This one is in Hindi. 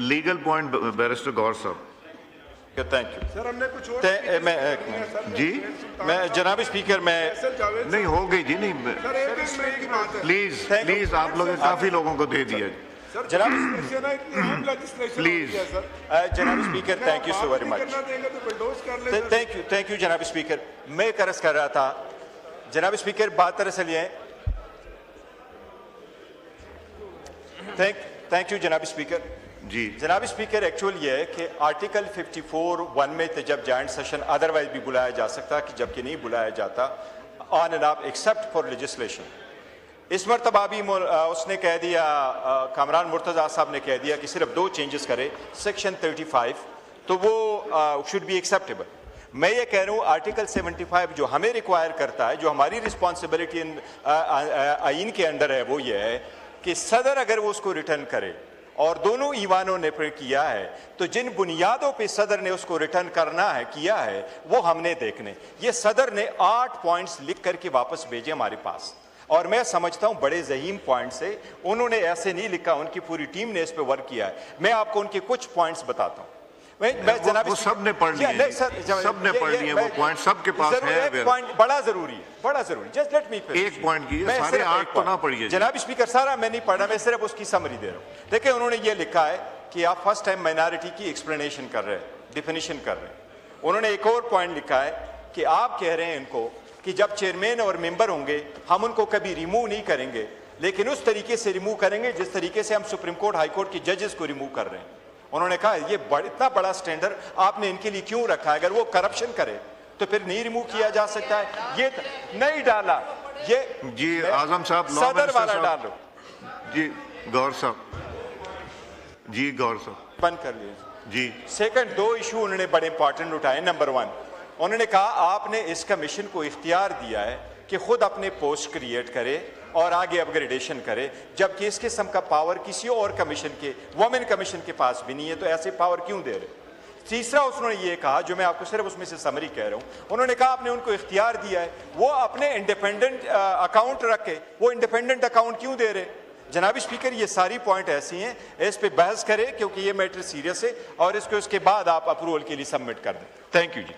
लीगल पॉइंट बैरिस्टर गौर साहब। थैंक यू सर, हमने कुछ और जी मैं जनाब स्पीकर मैं नहीं हो गई जी, नहीं सर, एक मिनट की बात है प्लीज प्लीज आप लोग काफी लोगों को दे दिया। सर, जनाब प्लीज सर जनाब speaker thank you so very much. Thank you जनाब स्पीकर। मैं अर्ज कर रहा था जनाब स्पीकर, बात दरअसल ये थैंक यू जनाब स्पीकर जी जनाब स्पीकर, एक्चुअल ये है कि आर्टिकल 54(1) में तो जब जॉइंट सेशन अदरवाइज भी बुलाया जा सकता कि जबकि नहीं बुलाया जाता on end of except for legislation. इस मरतबा भी उसने कह दिया, कामरान मुर्तज़ा साहब ने कह दिया कि सिर्फ 2 चेंजेस करे सेक्शन 35, तो वो शुड बी एक्सेप्टेबल। मैं ये कह रहा हूँ आर्टिकल 75 जो हमें रिक्वायर करता है, जो हमारी रिस्पॉन्सिबिलिटी आइन के अंडर है, वो ये है कि सदर अगर वो उसको रिटर्न करे और दोनों ईवानों ने किया है तो जिन बुनियादों पे सदर ने उसको रिटर्न करना है किया है वो हमने देखने। ये सदर ने 8 पॉइंट्स लिख करके वापस भेजे हमारे पास, और मैं समझता हूं बड़े जहीम पॉइंट्स से, उन्होंने ऐसे नहीं लिखा, उनकी पूरी टीम ने इस पे वर्क किया है। मैं आपको उनके कुछ पॉइंट्स बताता हूं। मैं जनाब वो सब ने पढ़ लिए, सब ने पढ़ लिए वो पॉइंट, सबके पास है। एक पॉइंट बड़ा जरूरी है, बड़ा जरूरी। Just let me finish. एक पॉइंट की सारे 8 तो ना पढ़िए जनाब स्पीकर, सारा मैं नहीं पढ़ा, मैं सिर्फ उसकी समरी दे रहा हूं। देखिए उन्होंने ये लिखा है कि आप फर्स्ट टाइम माइनॉरिटी की एक्सप्लेनेशन कर रहे हैं, डिफिनेशन कर रहे हैं। उन्होंने एक और पॉइंट लिखा है कि आप कह रहे हैं इनको कि जब चेयरमैन और मेंबर होंगे हम उनको कभी रिमूव नहीं करेंगे, लेकिन उस तरीके से रिमूव करेंगे जिस तरीके से हम सुप्रीम कोर्ट हाई कोर्ट के जजेस को रिमूव कर रहे हैं। उन्होंने कहा ये इतना बड़ा स्टैंडर्ड आपने इनके लिए क्यों रखा है? अगर वो करप्शन करे तो फिर नहीं रिमूव किया जा सकता है। ये नहीं डाला, ये जी आजम साहब सदर वाला डालो। जी गौर साहब, जी गौर साहब बंद कर लीजिए जी। सेकंड 2 इशू उन्होंने बड़े इंपॉर्टेंट उठाए। नंबर 1, उन्होंने कहा आपने इस कमीशन को इख्तियार दिया है कि खुद अपने पोस्ट क्रिएट करे और आगे अपग्रेडेशन करे, जबकि इस किस्म का पावर किसी और कमीशन के, वुमेन कमीशन के पास भी नहीं है, तो ऐसे पावर क्यों दे रहे? तीसरा उन्होंने ये कहा, जो मैं आपको सिर्फ उसमें से समरी कह रहा हूं, उन्होंने कहा आपने उनको इख्तियार दिया है वो अपने इंडिपेंडेंट अकाउंट रखे, वो इंडिपेंडेंट अकाउंट क्यों दे रहे? जनाब स्पीकर, ये सारी पॉइंट ऐसी हैं, इस पे बहस करें क्योंकि ये मैटर सीरियस है और इसको उसके बाद आप अप्रूवल के लिए सबमिट कर दें। Thank you ji.